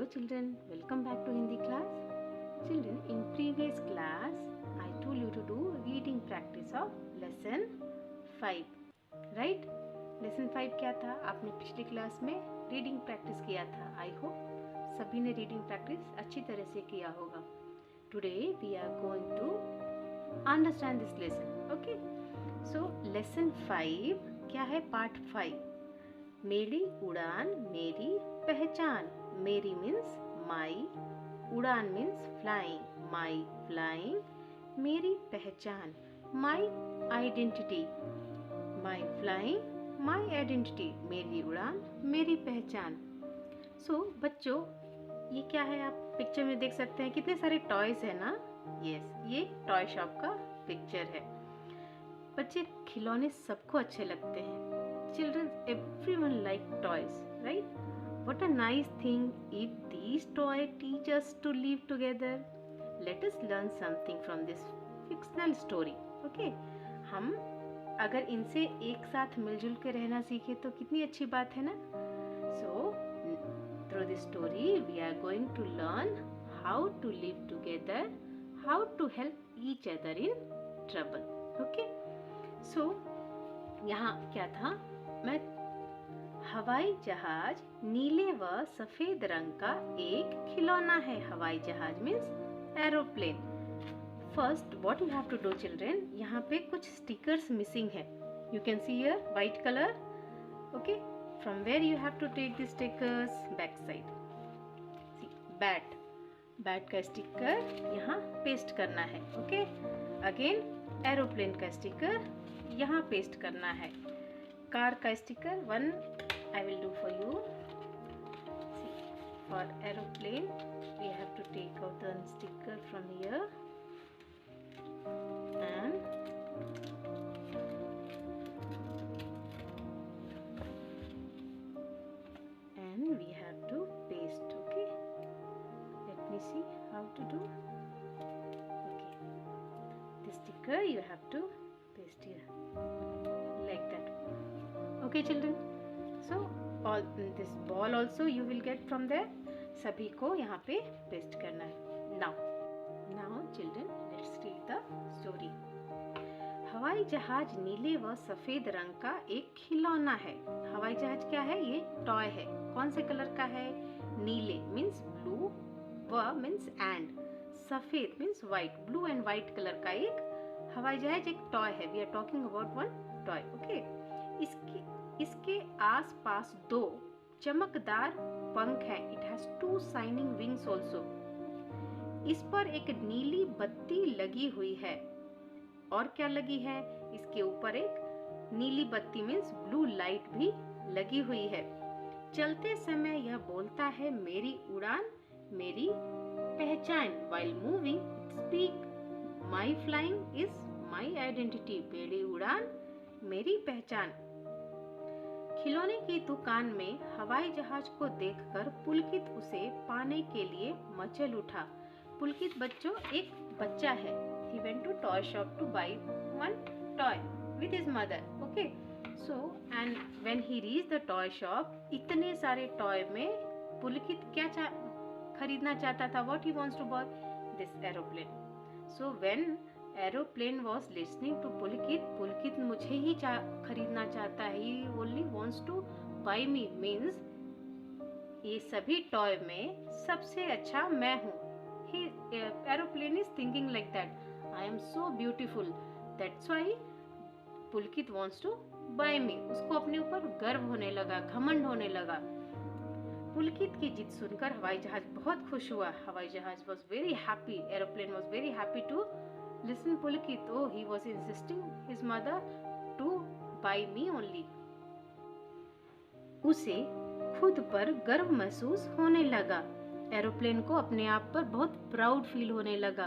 Hello children, welcome back to Hindi class. Children, in previous class I told you to do reading practice of lesson 5. Right? Lesson 5 क्या था? आपने पिछली class में reading practice किया था. I hope सभी ने रीडिंग प्रैक्टिस अच्छी तरह से किया होगा. Today we are going to understand this lesson. Okay? So lesson 5 क्या है? Part 5. मेरी उड़ान मेरी पहचान. मेरी मीन्स माई, उड़ान मीन्स फ्लाइंग, माई फ्लाइंग, मेरी पहचान, my identity, my flying, my identity, मेरी उड़ान मेरी पहचान. सो बच्चों, ये क्या है? आप पिक्चर में देख सकते हैं कितने सारे टॉयज है ना. यस, ये टॉय शॉप का पिक्चर है. बच्चे, खिलौने सबको अच्छे लगते हैं. Children, everyone like toys, right? What a nice thing if these toys teach us to live together. Let us learn something from this fictional story. Okay? हम अगर इनसे एक साथ मिलजुल के रहना सीखे तो कितनी अच्छी बात है ना. So, through this story we are going to learn how to live together, how to help each other in trouble. Okay? So, यहाँ क्या था? मैं हवाई जहाज नीले व सफेद रंग का एक खिलौना है. हवाई जहाज means aeroplane. First what you have to do children, यहाँ पे कुछ स्टिकर्स मिसिंग है. You can see here white colour. Okay, from where you have to take the stickers? Back side. See, bat का स्टिकर यहाँ paste करना है. Okay, again aeroplane का sticker यहाँ पेस्ट करना है. कार का sticker one I will do for you. See, for aeroplane we have to take out the sticker from here and we have to paste. Okay, let me see how to do. Okay, the sticker you have to paste here like that. Okay children, so all this ball also you will get from there. सभी को यहाँ पे paste करना है. now children, let's read the story. हवाई जहाज नीले व सफेद रंग का एक खिलौना है. हवाई जहाज क्या है? ये टॉय है. कौन से कलर का है? नीले मीन्स ब्लू, व मीन्स एंड, सफेद means white. Blue and white colour का एक हवाई जहाज, एक टॉय है. We are talking about one toy. Okay, इसके आस-पास दो चमकदार पंख हैं. It has two shining wings also. इस पर एक नीली बत्ती लगी हुई है. और क्या लगी है? इसके ऊपर एक नीली बत्ती मीन्स ब्लू लाइट भी लगी हुई है. चलते समय यह बोलता है, मेरी उड़ान मेरी पहचान. While moving it speak, my flying is my identity. मेरी उड़ान मेरी पहचान. खिलौने की दुकान में हवाई जहाज को देखकर पुलकित उसे पाने के लिए मचल उठा. पुलकित बच्चों एक बच्चा है. He went to toy shop to buy one toy with his mother. Okay, so and when he reached the toy shop, इतने सारे टॉय में पुलकित क्या खरीदना चाहता था? What he wants to buy? This aeroplane. So when aeroplane was listening to Pulkit, Pulkit मुझे ही खरीदना चाहता है. He only wants to buy me means ये सभी टॉय में सबसे अच्छा मैं हूँ. Aeroplane is thinking like that, I am so beautiful, that's why Pulkit wants to buy me. उसको अपने ऊपर गर्व होने लगा, घमंड होने लगा. पुलकित की जिद सुनकर हवाई जहाज बहुत खुश हुआ. हवाई जहाज was very happy. Aeroplane was very happy to listen Pulkit. Oh, he was insisting his mother to buy me only. उसे खुद पर गर्व महसूस होने लगा. एरोप्लेन को अपने आप पर बहुत प्राउड फील होने लगा.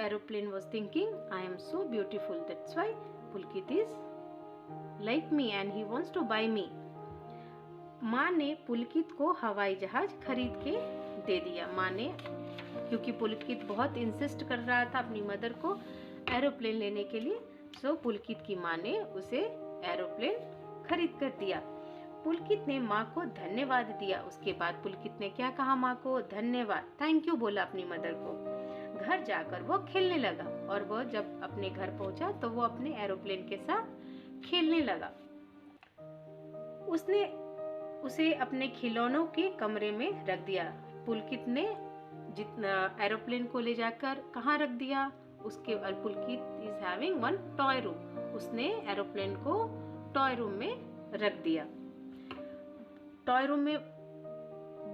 Aeroplane was thinking, I am so beautiful, that's why Pulkit is like me and he wants to buy me. माँ ने पुलकित को हवाई जहाज खरीद के दे दिया. माँ ने, क्योंकि पुलकित बहुत इंसिस्ट कर रहा था अपनी मदर को एरोप्लेन लेने के लिए, सो पुलकित की माँ ने उसे एरोप्लेन खरीद कर दिया. पुलकित ने माँ को धन्यवाद दिया। उसके बाद पुलकित ने क्या कहा माँ को? धन्यवाद, थैंक यू बोला अपनी मदर को। घर जाकर वो खेलने लगा और वो जब अपने घर पहुंचा तो वो अपने एरोप्लेन के साथ खेलने लगा। उसने उसे अपने खिलौनों के कमरे में रख दिया। पुलकित ने जितना एरोप्लेन को ले जाकर कहाँ रख दिया? उसके Pulkit is having one toy room. उसने एरोप्लेन को टॉय रूम में रख दिया। टॉय रूम में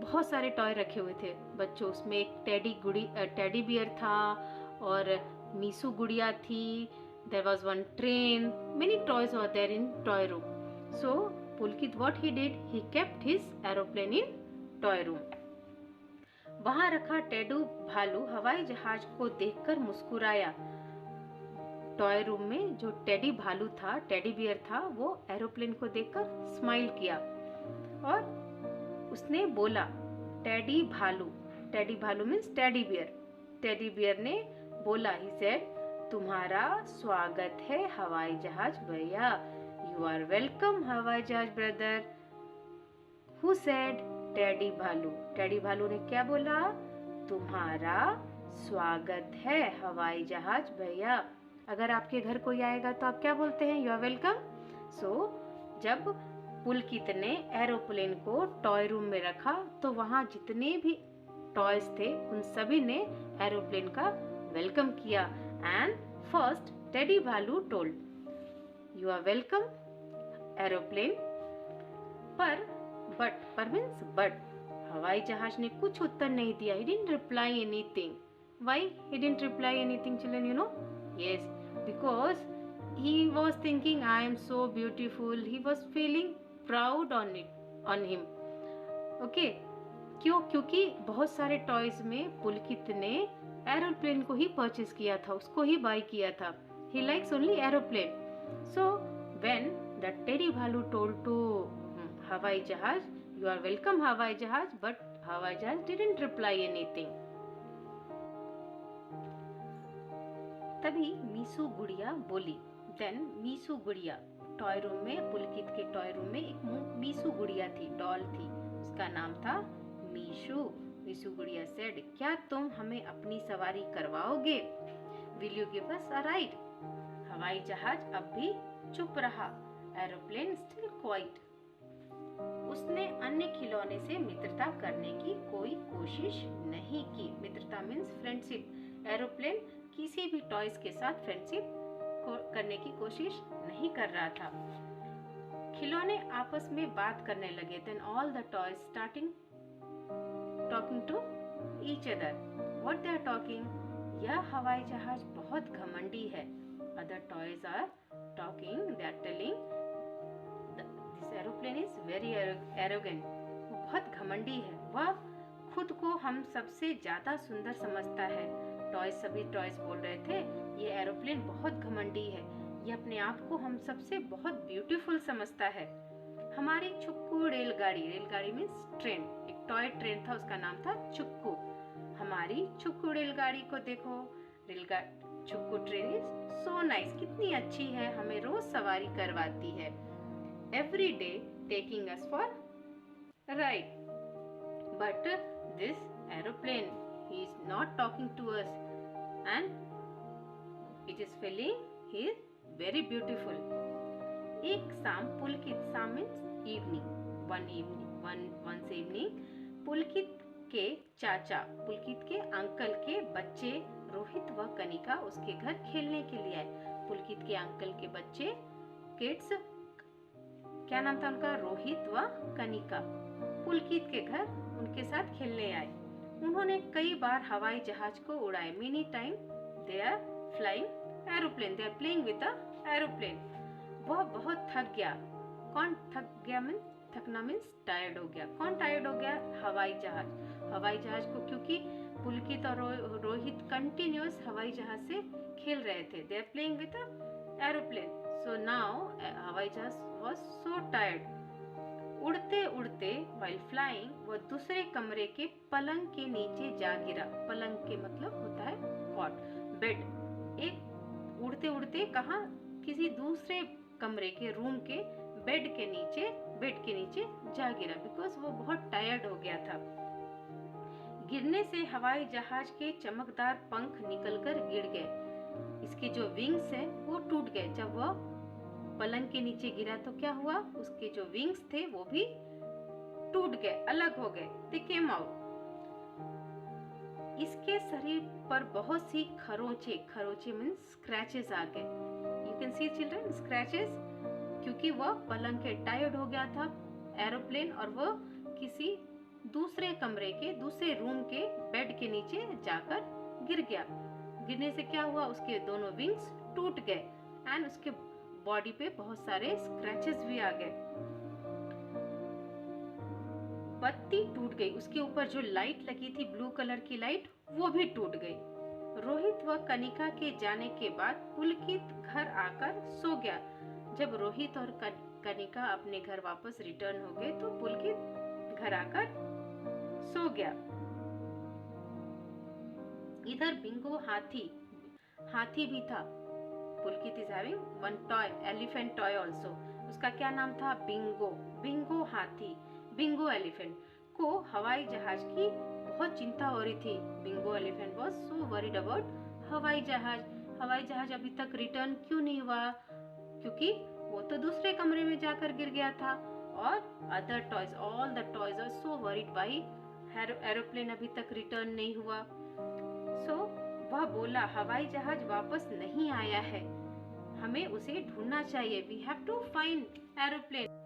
बहुत सारे टॉय रखे हुए थे बच्चों। उसमें एक टेडी बियर था और मीसू गुड़िया थी। There was one train, many toys were there in toy room. So Pulkit what he did, he kept his aeroplane in toy room. वहां रखा टेडू भालू हवाई जहाज को देखकर मुस्कुराया। टॉय रूम में जो टेडी भालू था, टेडी बियर था, वो एरोप्लेन को देखकर स्माइल किया और उसने बोला टेडी भालू means teddy bear. Teddy bear ने बोला, ही सेड, तुम्हारा स्वागत है हवाई जहाज भैया। यू आर वेलकम हवाई जहाज ब्रदर। Who said? टेडी भालू। टेडी भालू ने क्या बोला? तुम्हारा स्वागत है हवाई जहाज भैया। अगर आपके घर कोई आएगा तो आप क्या बोलते हैं? You are welcome. सो जब पुलकित ने एरोप्लेन को टॉय रूम में रखा तो वहां जितने भी टॉयज थे उन सभी ने एरोप्लेन का वेलकम किया। एंड फर्स्ट टेडी भालू told, you are welcome aeroplane. पर मीन्स बट हवाई जहाज ने कुछ उत्तर नहीं दिया। He didn't reply anything. Why he didn't reply anything, children? You know? Yes, because he was thinking, I am so beautiful. He was feeling proud on him. Okay? क्यों? क्योंकि बहुत सारे टॉयज में पुलकित ने एरोप्लेन को ही परचेज किया था, उसको ही बाय किया था। He likes only aeroplane. So when the Teddy Bhalu told to हवाई जहाज, you are welcome हवाई जहाज, but हवाई जहाज didn't reply anything. तभी मीसू गुड़िया बोली। Then मीसू गुड़िया टॉय रूम में, पुलकित के टॉय रूम में एक मीसू गुड़िया थी, डॉल थी, उसका नाम था मीशू। मीसू गुड़िया सेड, क्या तुम हमें अपनी सवारी करवाओगे? Will you give us a ride? हवाई जहाज अब भी चुप रहा। Aeroplane still quite. उसने अन्य खिलौने से मित्रता करने की कोई कोशिश नहीं की। मित्रता मीन्स फ्रेंडशिप। एरोप्लेन किसी भी टॉयज के साथ फ्रेंडशिप करने की कोशिश नहीं कर रहा था। खिलौने आपस में बात करने लगे। Then all the toys starting talking to each other. What they are talking? यह हवाई जहाज बहुत घमंडी है। Other toys are talking. They are telling this aeroplane is very arrogant. वो बहुत घमंडी है। वह खुद को हम सबसे ज्यादा सुंदर समझता है। सभी टॉयज बोल रहे थे ये एरोप्लेन बहुत घमंडी है, ये अपने आप को हम सबसे बहुत ब्यूटीफुल समझता है। हमारी चुक्कू रेलगाड़ी मीन्स ट्रेन, एक टॉय ट्रेन था, उसका नाम था चुक्कू। हमारी चुक्कू रेलगाड़ी को देखो। चुक्कू ट्रेन इज सो नाइस, कितनी अच्छी है, हमें रोज सवारी करवाती है। Every day taking us for ride, but this aeroplane he is not talking to us and it is feeling he is very beautiful. एक शाम पुलकित, शाम मीन्स इवनिंग, once evening पुलकित के चाचा, पुलकित के अंकल के बच्चे रोहित व कनिका उसके घर खेलने के लिए आए। पुलकित के अंकल के बच्चे किड्स, क्या नाम था उनका? रोहित व कनिका, पुलकित के घर उनके साथ खेलने आए। उन्होंने कई बार हवाई जहाज को उड़ाए। Many time they are flying aeroplane, they are playing with a aeroplane. वह बहुत थक गया। कौन थक गया? थकना मीन्स टायर्ड हो गया। कौन टायर्ड हो गया? हवाई जहाज को, क्योंकि पुलकित और रोहित कंटिन्यूअस हवाई जहाज से खेल रहे थे। They are playing with a aeroplane, so now हवाई जहाज वाज सो टायर्ड। उड़ते उड़ते while flying वह दूसरे कमरे के पलंग के नीचे जा गिरा। पलंग के मतलब होता है कॉट, बेड। एक उड़ते उड़ते कहाँ? किसी दूसरे कमरे के रूम के बेड के नीचे जा गिरा, बिकॉज वो बहुत टायर्ड हो गया था। गिरने से हवाई जहाज के चमकदार पंख निकलकर गिर गए। इसके जो विंग्स हैं वो टूट गए। जब वह पलंग के नीचे गिरा तो क्या हुआ, उसके जो विंग्स थे वो भी टूट गए, अलग हो गए, दे केम आउट। इसके शरीर पर बहुत सी खरोचे मीन्स स्क्रैचेस आ गए। You can C children scratches, क्योंकि वह पलंग के टायर्ड हो गया था एरोप्लेन, और वह किसी दूसरे कमरे के दूसरे रूम के बेड के नीचे जाकर गिर गया। गिरने से क्या हुआ, उसके दोनों विंग्स टूट गए एंड उसके बॉडी पे बहुत सारे स्क्रैचेस भी आ गए। बत्ती टूट गई, उसके ऊपर जो लाइट लगी थी ब्लू कलर की लाइट, वो भी टूट गई। रोहित व कनिका के जाने के बाद पुलकित घर आकर सो गया। जब रोहित और कनिका अपने घर वापस रिटर्न हो गए तो पुलकित घर आकर सो गया। इधर बिंगो हाथी भी था। Pulkit is having one toy, elephant toy also. उसका क्या नाम था, बिंगो हाथी, बिंगो एलिफेंट को हवाई जहाज की बहुत चिंता हो रही थी। Bingo elephant was so worried about हवाई जहाज अभी तक रिटर्न क्यों नहीं हुआ, क्योंकि वो तो दूसरे कमरे में जाकर गिर गया था। और other toys, all the toys are so worried why aeroplane अभी तक रिटर्न नहीं हुआ। सो वह बोला, हवाई जहाज वापस नहीं आया है, हमें उसे ढूंढना चाहिए, we have to find aeroplane.